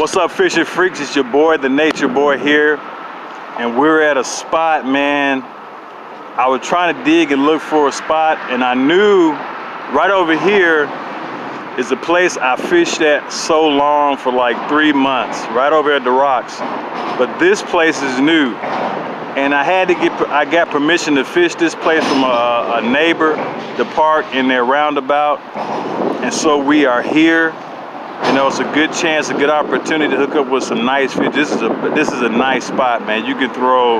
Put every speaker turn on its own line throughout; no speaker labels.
What's up, fishing freaks? It's your boy, the Nature Boy here, and we're at a spot, man. I was trying to dig and look for a spot, and I knew right over here is a place I fished at so long for like 3 months, right over at the rocks. But this place is new, and I got permission to fish this place from a neighbor, the park in their roundabout, and so we are here. You know, it's a good chance, a good opportunity to hook up with some nice fish. This is a nice spot, man. You can throw,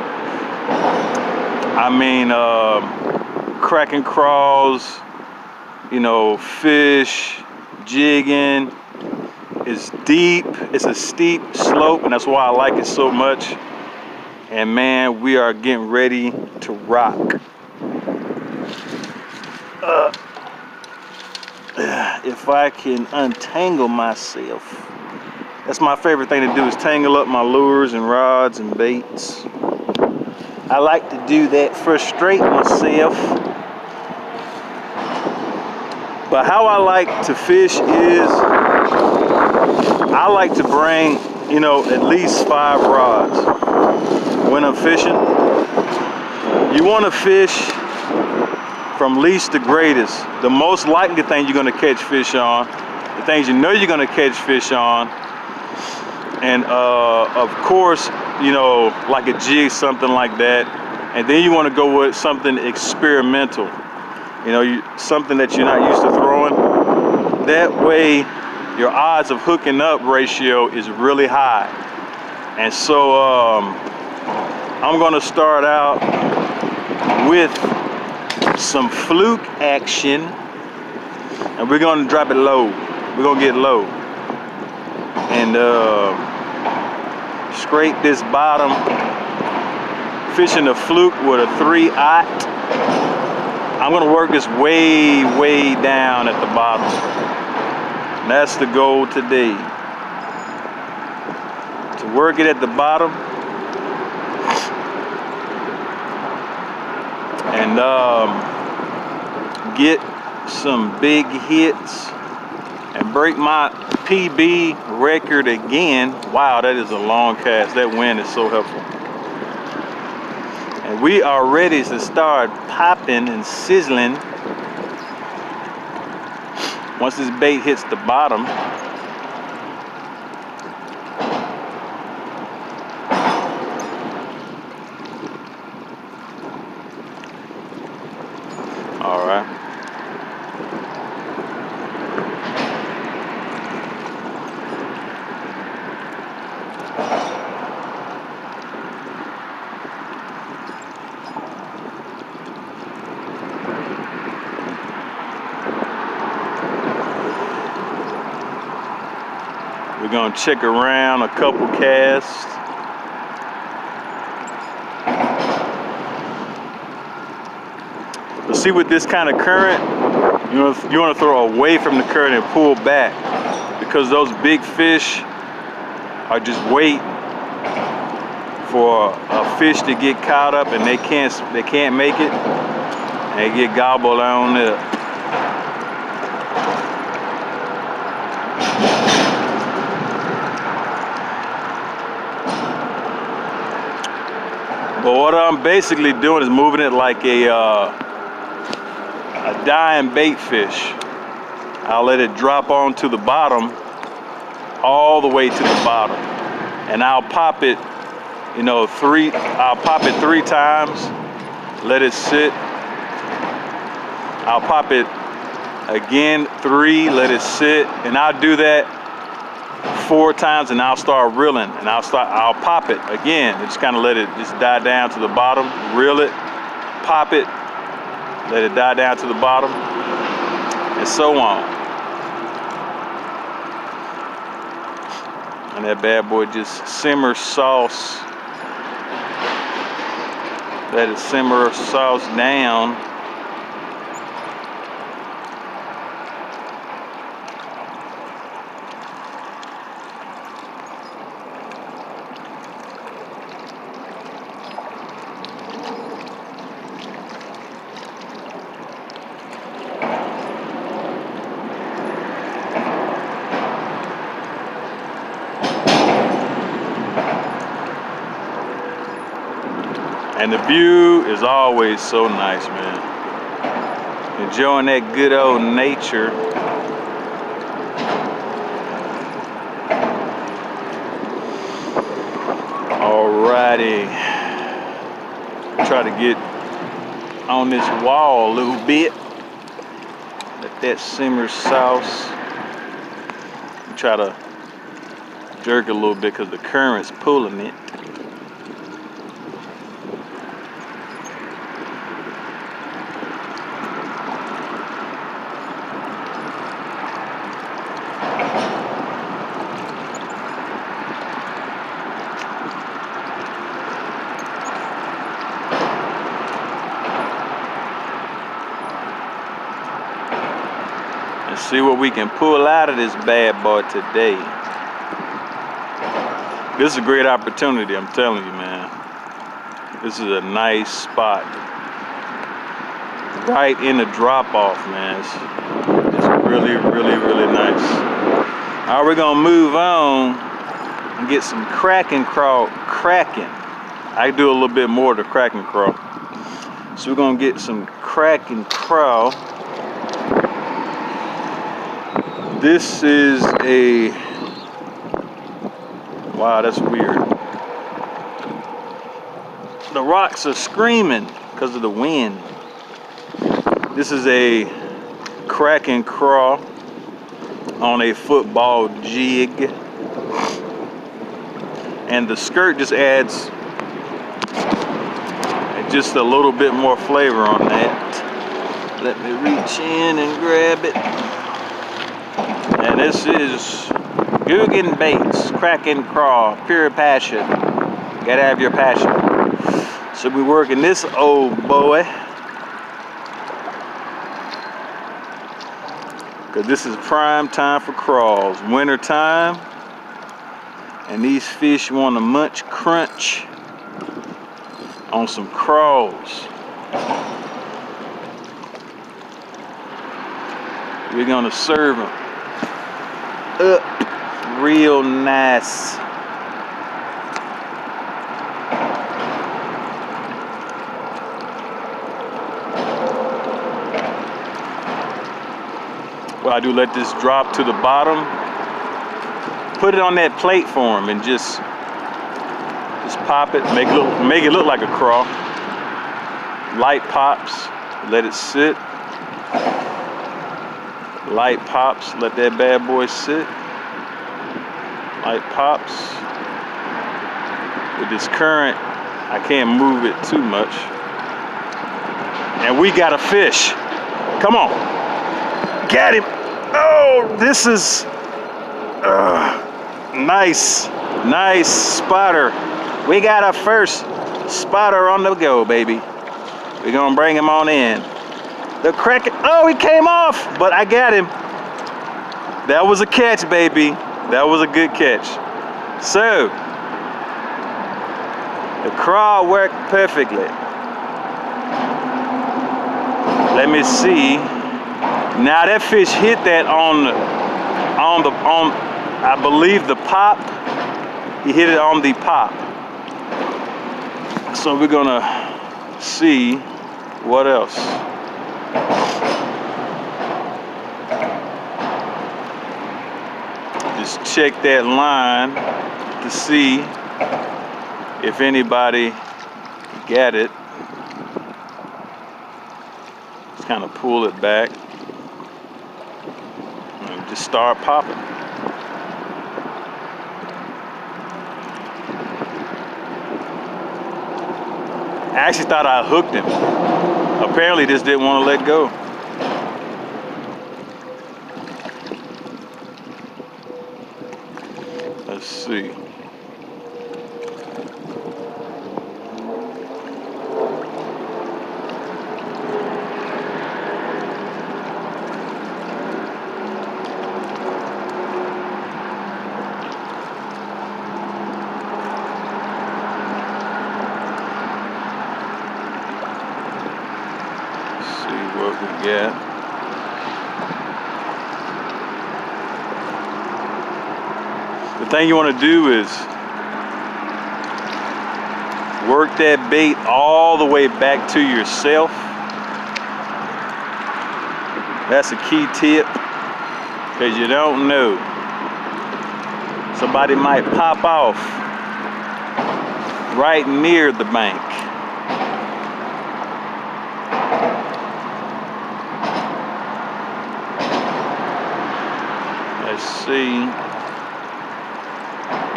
cracking crawls, you know, fish, jigging. It's deep, it's a steep slope, and that's why I like it so much. And man, we are getting ready to rock. If I can untangle myself. That's my favorite thing to do, is tangle up my lures and rods and baits. I like to do that, frustrate myself. But how I like to fish is, I like to bring, you know, at least 5 rods when I'm fishing. You want to fish from least to greatest. The most likely thing you're gonna catch fish on, the things you know you're gonna catch fish on, and of course, you know, like a jig, something like that. And then you wanna go with something experimental. You know, something that you're not used to throwing. That way, your odds of hooking up ratio is really high. And so, I'm gonna start out with some fluke action, and we're gonna drop it low. We're gonna get low and scrape this bottom, fishing a fluke with a 3/0. I'm gonna work this way down at the bottom. And that's the goal today, to work it at the bottom and get some big hits and break my PB record again. Wow, that is a long cast. That wind is so helpful. And we are ready to start popping and sizzling once this bait hits the bottom. All right. We're gonna check around a couple casts. But see, with this kind of current, you want to throw away from the current and pull back, because those big fish are just waiting for a fish to get caught up, and they can't make it, and they get gobbled on up. But what I'm basically doing is moving it like a dying bait fish. I'll let it drop onto the bottom, all the way to the bottom, and I'll pop it, you know, I'll pop it 3 times, let it sit. I'll pop it again 3, let it sit, and I'll do that 4 times, and I'll start reeling, and I'll pop it again, and just kind of let it just die down to the bottom, reel it, pop it, let it die down to the bottom, and so on. And that bad boy just simmer sauce. Let it simmer sauce down. And the view is always so nice, man. Enjoying that good old nature. Alrighty. Try to get on this wall a little bit. Let that simmer sauce. Try to jerk a little bit because the current's pulling it. Let's see what we can pull out of this bad boy today. This is a great opportunity, I'm telling you, man. This is a nice spot. Right in the drop-off, man. It's really, really, really nice. All right, we're gonna move on and get some Kraken crawl cracking. I do a little bit more to Kraken crawl. So we're gonna get some Kraken crawl. This is a, wow, that's weird. The rocks are screaming because of the wind. This is a Kraken crawl on a football jig. And the skirt just adds just a little bit more flavor on that. Let me reach in and grab it. And this is Googan Baits, Kraken crawl, pure passion. Gotta have your passion. So we're working this old boy. Cause this is prime time for crawls. Winter time. And these fish want to munch crunch on some crawls. We're gonna serve them up real nice. Well, I do let this drop to the bottom. Put it on that plate for him and just pop it, make it look like a crawl. Light pops, let it sit. Light pops, let that bad boy sit. Light pops. With this current, I can't move it too much. And we got a fish. Come on. Got him. Oh, this is nice spotter. We got our first spotter on the go, baby. We're gonna bring him on in. The Kraken, oh, he came off, but I got him. That was a catch, baby. That was a good catch. So, the crawl worked perfectly. Let me see. Now that fish hit that on I believe the pop. He hit it on the pop. So we're gonna see what else. Just check that line to see if anybody got it. Just kind of pull it back and just start popping. I actually thought I hooked him. Apparently just didn't want to let go. Let's see. What we get. The thing you want to do is Work that bait all the way back to yourself. That's a key tip, because you don't know. Somebody might pop off right near the bank. Let's see.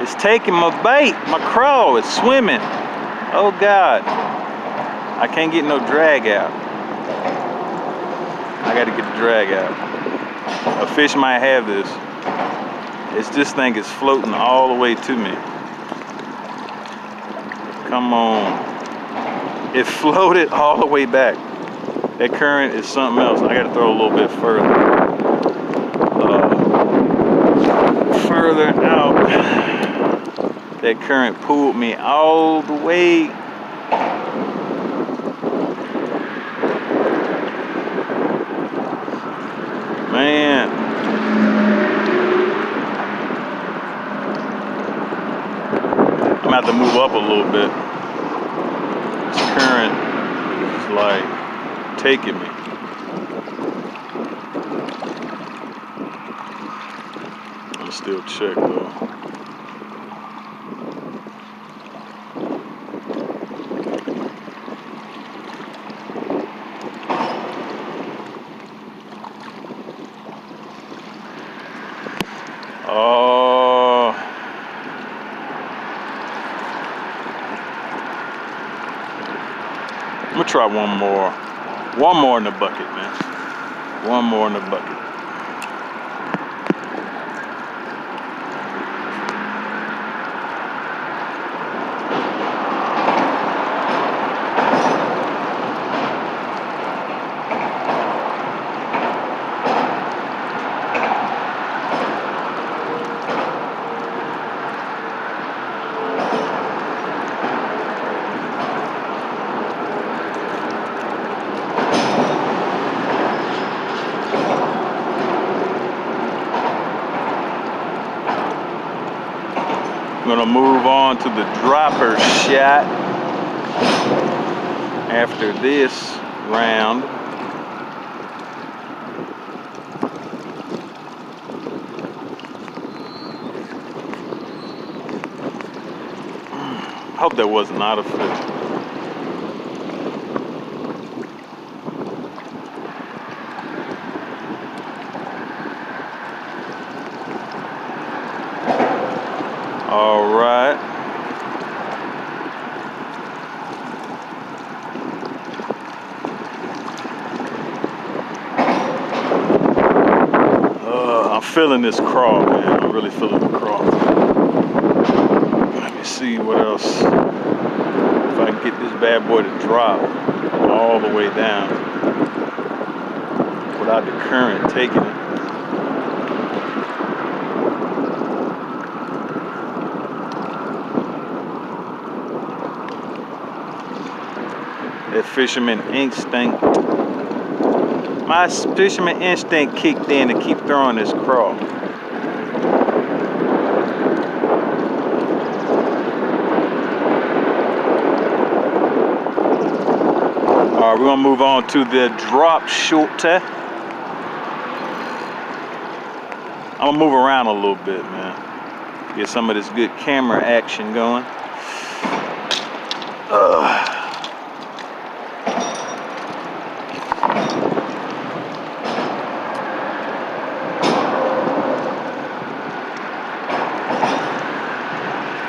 It's taking my bait. My crawl is swimming. Oh God. I can't get no drag out. I gotta get the drag out. A fish might have this. This thing is floating all the way to me. Come on. It floated all the way back. That current is something else. I gotta throw a little bit further. Further out. That current pulled me all the way. Man. I'm gonna have to move up a little bit. This current is like taking me. I'm still check though. Oh, I'm gonna try one more. One more in the bucket, man. One more in the bucket. I'm gonna move on to the dropper shot after this round. I hope that was not a fish. All right. I'm feeling this crawl, man. I'm really feeling the crawl. Let me see what else. If I can get this bad boy to drop all the way down without the current taking it. That fisherman instinct. My fisherman instinct kicked in to keep throwing this crawl. All right, we're gonna move on to the drop shorter. I'm gonna move around a little bit, man. Get some of this good camera action going.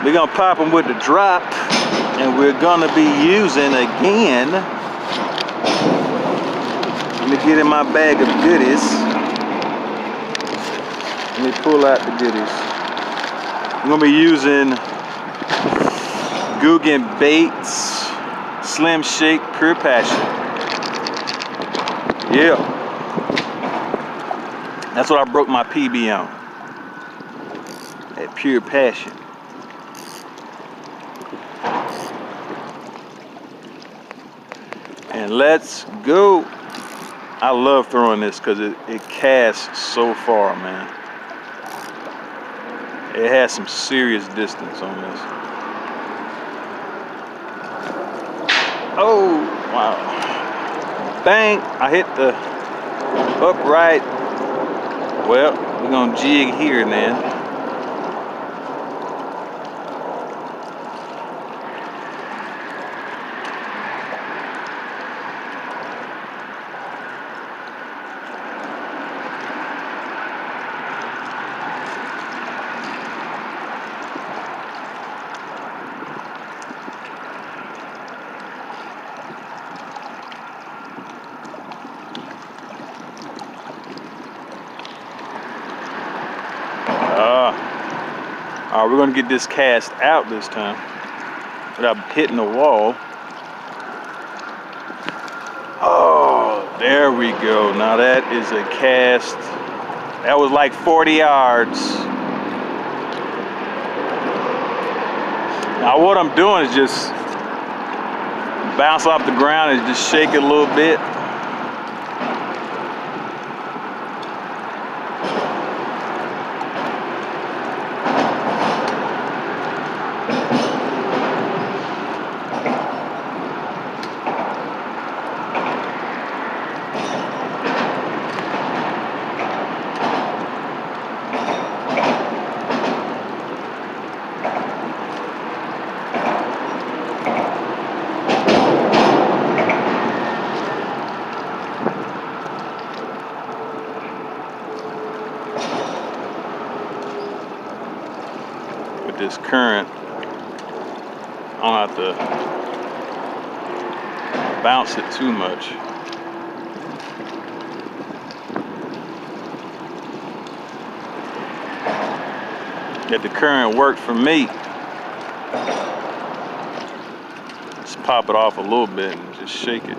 We're gonna pop them with the drop, and we're gonna be using again. Let me get in my bag of goodies. Let me pull out the goodies. I'm gonna be using Googan Baits Slim Shake Pure Passion. Yeah, that's what I broke my PB on. That Pure Passion. And let's go. I love throwing this because it casts so far, man. It has some serious distance on this. Wow. Bang! I hit the upright. Well, we're gonna jig here then. All right, we're gonna get this cast out this time without hitting the wall. Oh, there we go. Now that is a cast. That was like 40 yards. Now what I'm doing is just bounce off the ground and just shake it a little bit. This current, I don't have to bounce it too much. Get the current work for me. Just pop it off a little bit and just shake it.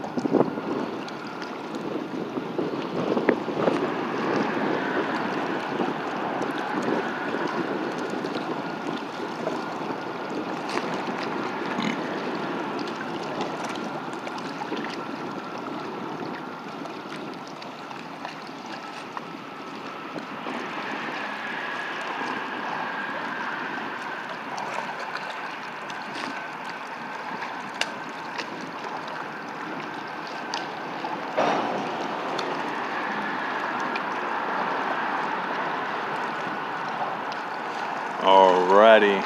Alrighty,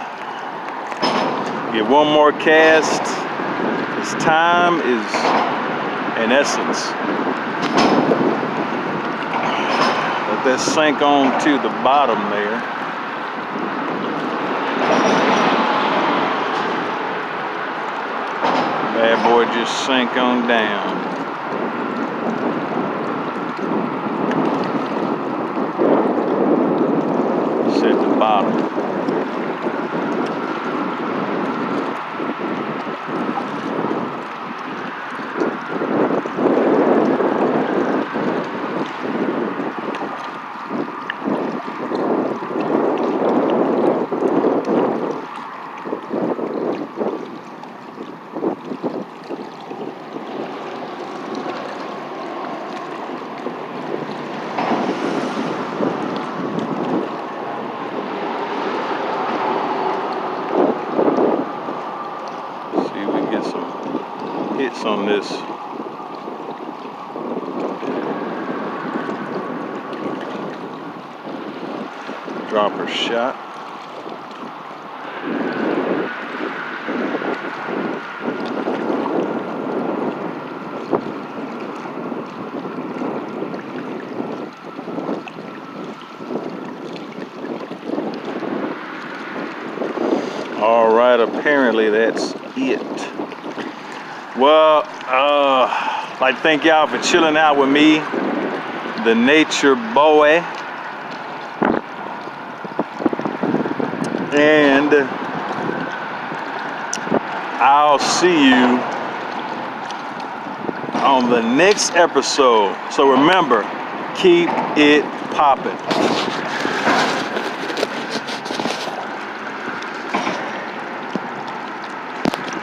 get one more cast. This time is in essence. Let that sink on to the bottom there. Bad boy just sink on down. Set the bottom. Hits on this. Dropper shot. All right, apparently that's it. Well, I'd like to thank y'all for chilling out with me, the Nature Boy. And I'll see you on the next episode. So remember, keep it poppin'.